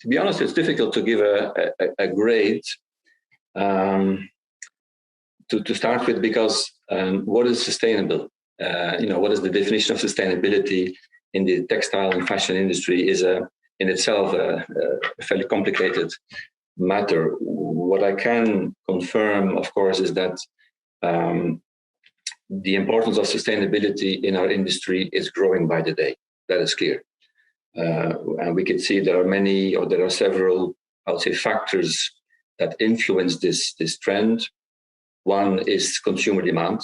To be honest, it's difficult to give a grade to start with, because what is sustainable? What is the definition of sustainability in the textile and fashion industry is in itself a fairly complicated matter. What I can confirm, of course, is that the importance of sustainability in our industry is growing by the day. That is clear. And we can see there are several, I would say, factors that influence this trend. One is consumer demand.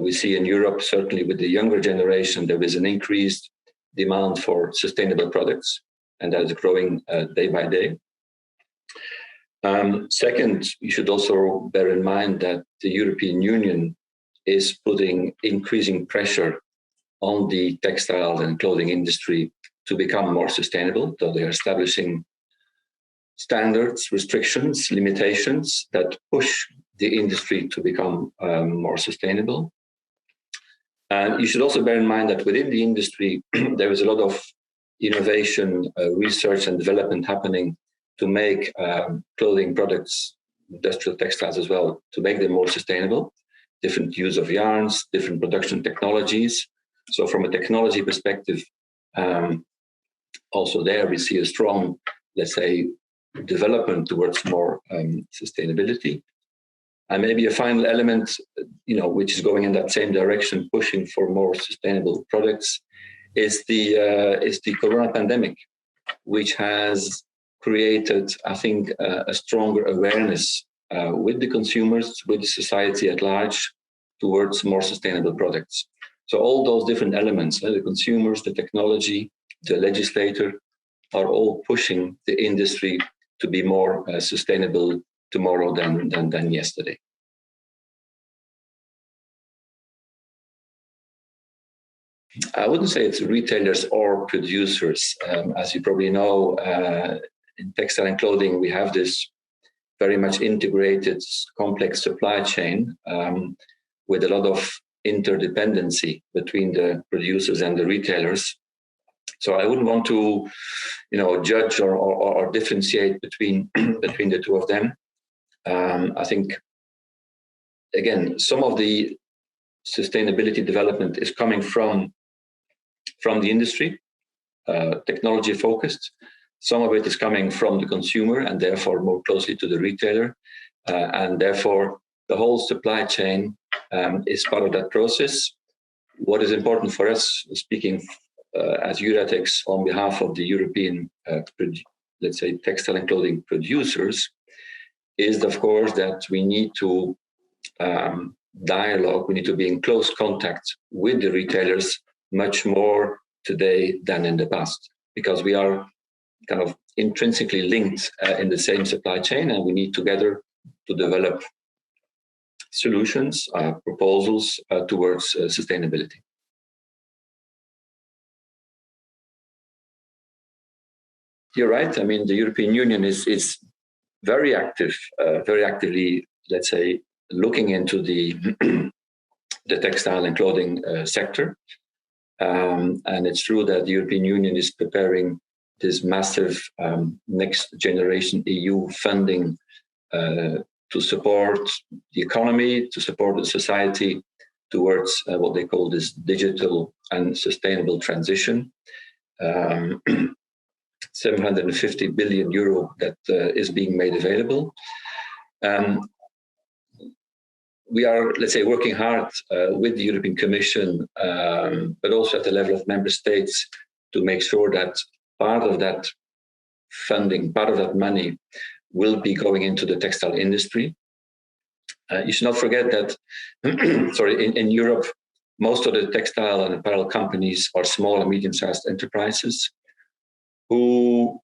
We see in Europe, certainly with the younger generation, there is an increased demand for sustainable products, and that is growing day by day. Second, you should also bear in mind that the European Union is putting increasing pressure on the textile and clothing industry to become more sustainable. So they are establishing standards, restrictions, limitations that push the industry to become more sustainable. And you should also bear in mind that within the industry, there is a lot of innovation, research and development happening to make clothing products, industrial textiles as well, to make them more sustainable. Different use of yarns, different production technologies. So from a technology perspective, also there we see a strong, let's say, development towards more sustainability. And maybe a final element, which is going in that same direction, pushing for more sustainable products, is the Corona pandemic, which has created, I think, a stronger awareness with the consumers, with the society at large, towards more sustainable products. So all those different elements, the consumers, the technology, the legislator, are all pushing the industry to be more sustainable tomorrow than yesterday. I wouldn't say it's retailers or producers. As you probably know, in textile and clothing, we have this very much integrated, complex supply chain with a lot of interdependency between the producers and the retailers. So I wouldn't want to, judge or differentiate between the two of them. I think, again, some of the sustainability development is coming from the industry, technology focused. Some of it is coming from the consumer and therefore more closely to the retailer. And therefore, the whole supply chain is part of that process. What is important for us, speaking as Euratex on behalf of the European, let's say, textile and clothing producers, is, of course, that we need to dialogue, we need to be in close contact with the retailers much more today than in the past, because we are kind of intrinsically linked in the same supply chain, and we need together to develop solutions, proposals towards sustainability. You're right. I mean, the European Union is very active, very actively, let's say, looking into the textile and clothing sector. And it's true that the European Union is preparing this massive next generation EU funding to support the economy, to support the society towards what they call this digital and sustainable transition. 750 billion euro that is being made available. We are, let's say, working hard with the European Commission, but also at the level of member states, to make sure that part of that funding, part of that money will be going into the textile industry. You should not forget that, in Europe, most of the textile and apparel companies are small and medium-sized enterprises who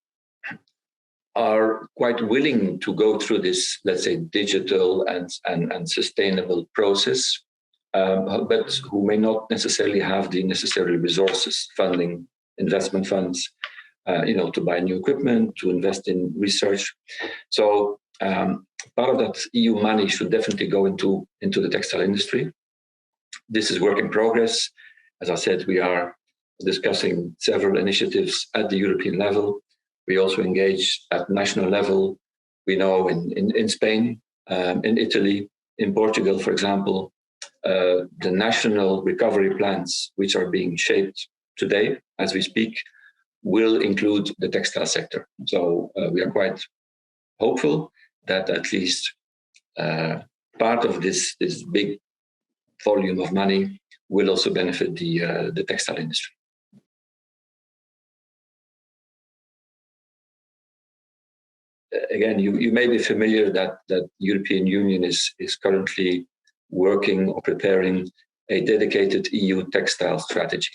are quite willing to go through this, let's say, digital and sustainable process, but who may not necessarily have the necessary resources, funding, investment funds, to buy new equipment, to invest in research. So part of that EU money should definitely go into the textile industry. This is work in progress. As I said, we are discussing several initiatives at the European level. We also engage at national level. We know in Spain, in Italy, in Portugal, for example, the national recovery plans, which are being shaped today as we speak, will include the textile sector. So we are quite hopeful that at least part of this big volume of money will also benefit the textile industry. Again, you may be familiar that the European Union is currently working or preparing a dedicated EU textile strategy.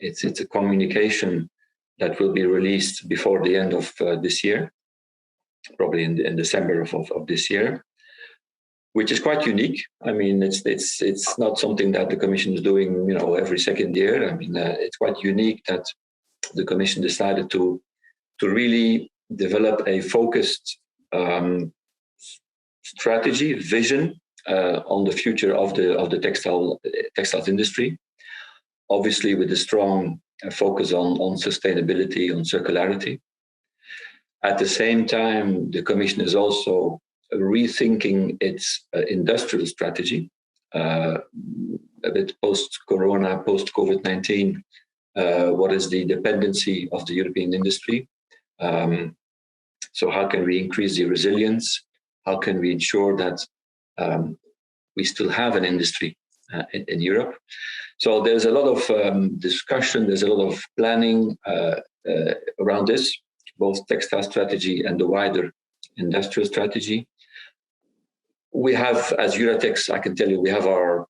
It's a communication that will be released before the end of this year, probably in December of this year, which is quite unique. I mean, it's not something that the Commission is doing, every second year. I mean, it's quite unique that the Commission decided to really develop a focused strategy, vision on the future of the textiles industry. Obviously, with a strong focus on sustainability, on circularity. At the same time, the Commission is also rethinking its industrial strategy, a bit post-corona, post-COVID-19. What is the dependency of the European industry? So how can we increase the resilience? How can we ensure that we still have an industry in Europe? So there's a lot of discussion, there's a lot of planning around this, both textile strategy and the wider industrial strategy. We have, as Euratex, I can tell you, we have our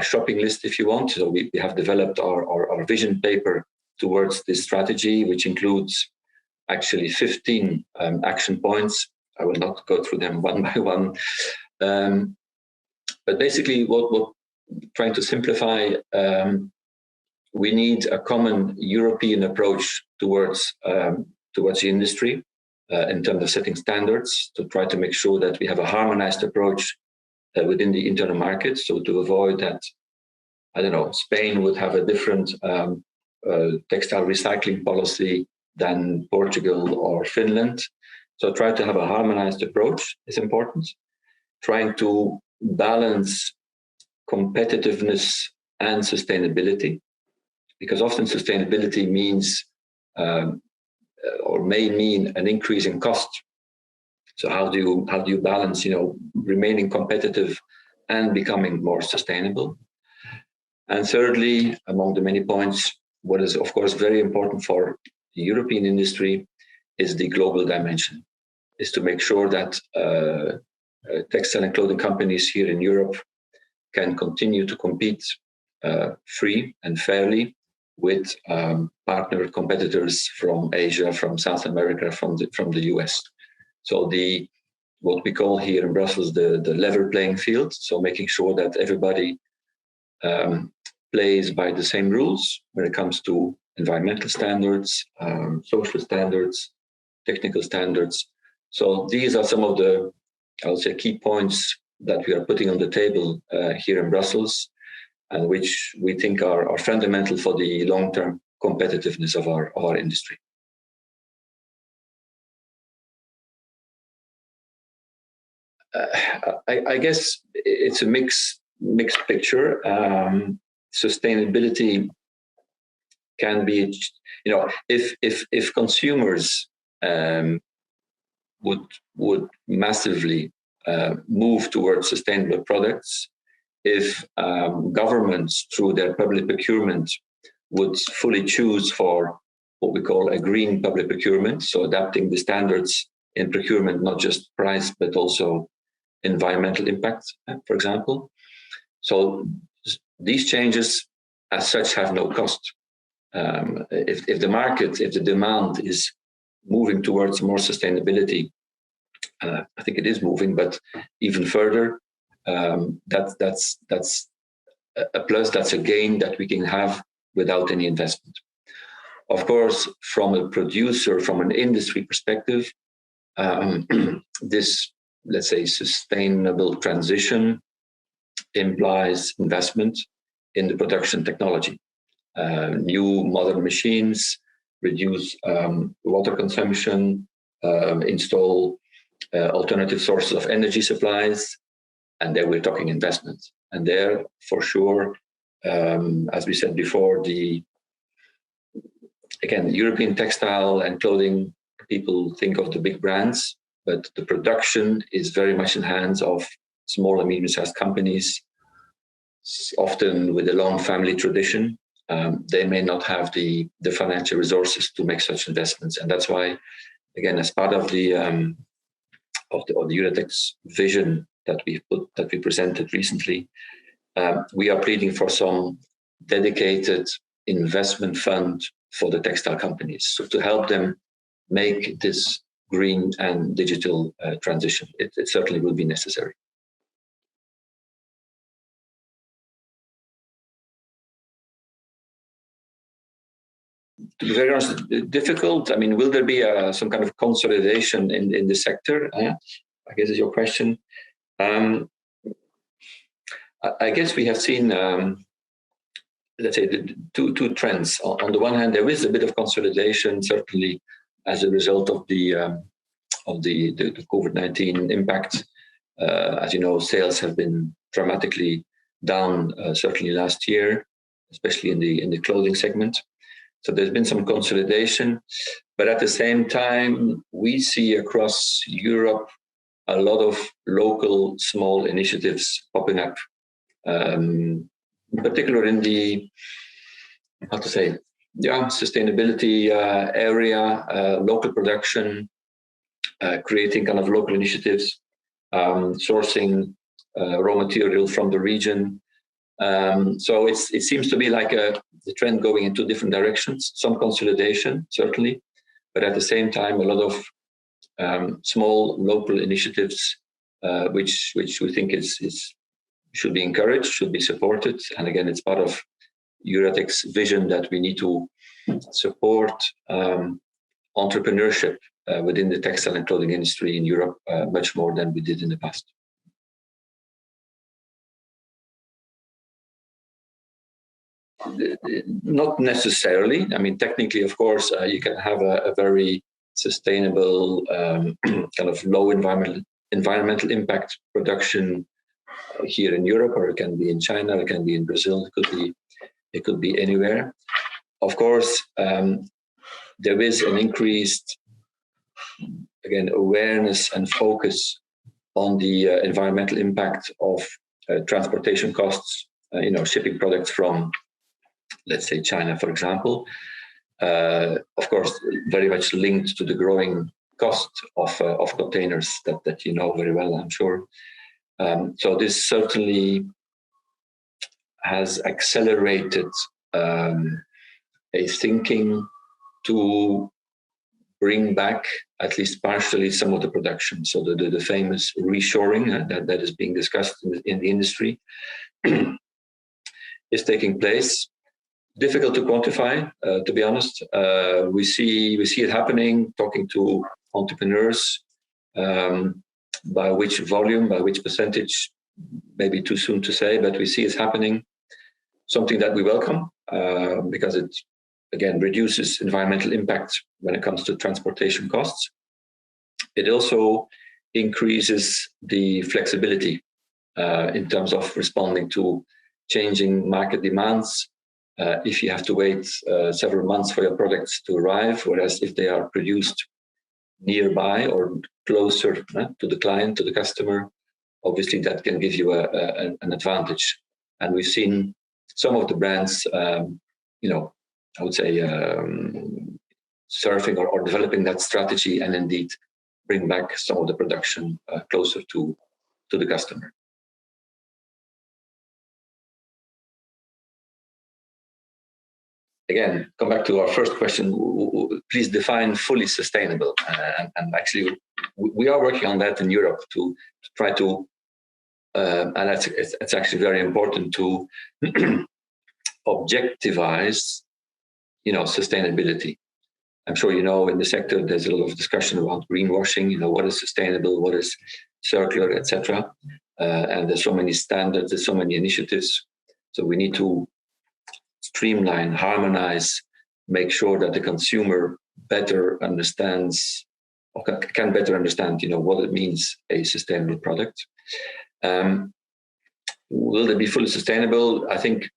shopping list, if you want. So we have developed our vision paper towards this strategy, which includes actually 15 action points. I will not go through them one by one. But basically, what trying to simplify, we need a common European approach towards the industry in terms of setting standards, to try to make sure that we have a harmonized approach within the internal market. So to avoid that, I don't know, Spain would have a different textile recycling policy than Portugal or Finland. So try to have a harmonized approach is important. Trying to balance competitiveness and sustainability, because often sustainability means or may mean an increase in cost. So how do you balance, remaining competitive and becoming more sustainable? And thirdly, among the many points, what is of course very important for the European industry is the global dimension, is to make sure that textile and clothing companies here in Europe can continue to compete free and fairly with partner competitors from Asia, from South America, from the US. So what we call here in Brussels the level playing field. So making sure that everybody plays by the same rules when it comes to environmental standards, social standards, technical standards. So these are some of the, I would say, key points that we are putting on the table here in Brussels, and which we think are fundamental for the long-term competitiveness of our industry. I guess it's a mixed picture. Sustainability can be, if consumers would massively move towards sustainable products, if governments through their public procurement would fully choose for what we call a green public procurement, so adapting the standards in procurement, not just price, but also environmental impact, for example. So these changes as such have no cost. If the demand is moving towards more sustainability, I think it is moving, but even further, that's a plus, that's a gain that we can have without any investment. Of course, from a producer, from an industry perspective, this, let's say, sustainable transition implies investment in the production technology, new modern machines, reduce water consumption, install alternative sources of energy supplies, and there we're talking investments. And there, for sure, as we said before, again, European textile and clothing, people think of the big brands, but the production is very much in hands of small and medium-sized companies, often with a long family tradition. They may not have the financial resources to make such investments, and that's why, again, as part of the Euratex vision that we presented recently, we are pleading for some dedicated investment fund for the textile companies, so to help them make this green and digital transition. It certainly will be necessary. To be very honest, difficult. I mean, will there be some kind of consolidation in the sector? I guess is your question. I guess we have seen, let's say, the two trends. On the one hand, there is a bit of consolidation, certainly as a result of the COVID-19 impact. As you know, sales have been dramatically down, certainly last year, especially in the clothing segment. So there's been some consolidation, but at the same time, we see across Europe a lot of local small initiatives popping up, in particular in the, sustainability area, local production, creating kind of local initiatives, sourcing raw material from the region. So it seems to be like the trend going into different directions, some consolidation, certainly, but at the same time, a lot of small local initiatives, which we think should be encouraged, should be supported. And again, it's part of Euratex vision that we need to support entrepreneurship within the textile and clothing industry in Europe much more than we did in the past. Not necessarily. I mean, technically, of course, you can have a very sustainable kind of low environmental impact production here in Europe, or it can be in China, it can be in Brazil, it could be anywhere. Of course, there is an increased, again, awareness and focus on the environmental impact of transportation costs, shipping products from, let's say, China, for example. Of course, very much linked to the growing cost of containers that you know very well, I'm sure. So this certainly has accelerated a thinking to bring back at least partially some of the production. So the famous reshoring that is being discussed in the industry is taking place. Difficult to quantify, to be honest. We see it happening, talking to entrepreneurs. By which volume, by which percentage, maybe too soon to say, but we see it's happening. Something that we welcome because it, again, reduces environmental impact when it comes to transportation costs. It also increases the flexibility in terms of responding to changing market demands. If you have to wait several months for your products to arrive, whereas if they are produced nearby or closer to the client, to the customer, obviously that can give you an advantage. And we've seen some of the brands, I would say, surfing or developing that strategy and indeed bring back some of the production closer to the customer. Again, come back to our first question. Please define fully sustainable. And actually, we are working on that in Europe to try to, and it's actually very important to objectivize, sustainability. I'm sure in the sector there's a lot of discussion about greenwashing. What is sustainable, what is circular, etc. And there's so many standards, there's so many initiatives. So we need to streamline, harmonize make sure that the consumer better understands, or can better understand, what it means, a sustainable product. Will they be fully sustainable? I think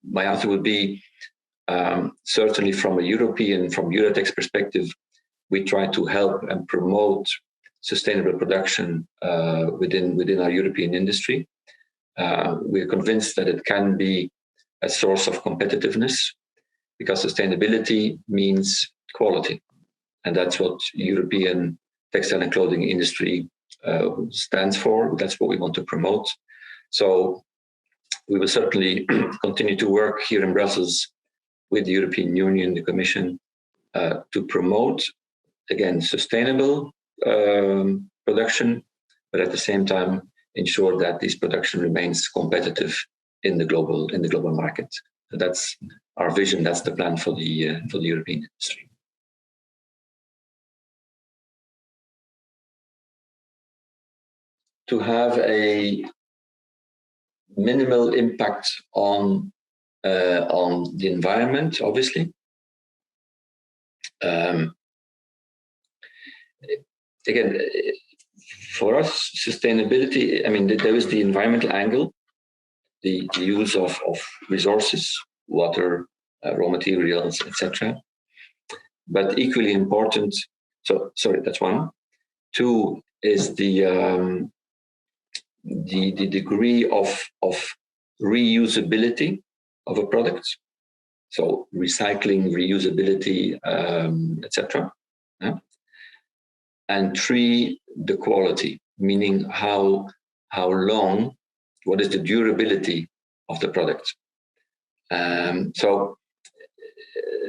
my answer would be certainly from Euratex perspective, we try to help and promote sustainable production within our European industry. We're convinced that it can be a source of competitiveness, because sustainability means quality. And that's what European textile and clothing industry stands for. That's what we want to promote. So we will certainly continue to work here in Brussels with the European Union, the Commission, to promote, again, sustainable production, but at the same time ensure that this production remains competitive in the global market. That's our vision. That's the plan for the European industry. To have a minimal impact on the environment, obviously. Again, for us, sustainability, there is the environmental angle, the use of resources, water, raw materials, etc. But equally important, that's one. Two is the degree of reusability of a product. So recycling, reusability, etc. Yeah? And three, the quality, meaning how long, what is the durability of the product. So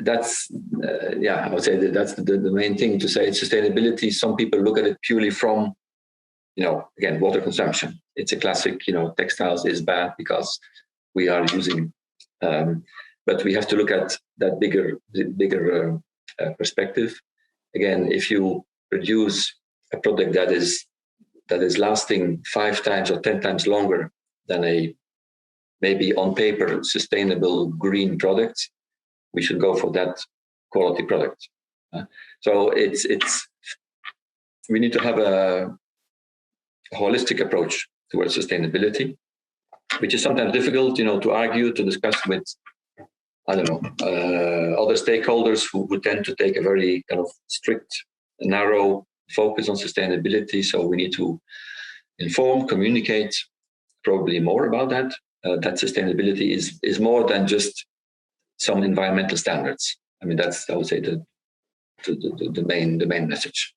that's, I would say that's the main thing to say. Sustainability, some people look at it purely from, again, water consumption. It's a classic, textiles is bad because we are using, but we have to look at that bigger perspective. Again, if you produce a product that is lasting 5 times or 10 times longer than a maybe on paper sustainable green product, we should go for that quality product. So we need to have a holistic approach towards sustainability, which is sometimes difficult, to argue, to discuss with, other stakeholders who tend to take a very kind of strict, narrow focus on sustainability. So we need to inform, communicate probably more about that. That sustainability is more than just some environmental standards. That's, I would say, the main message.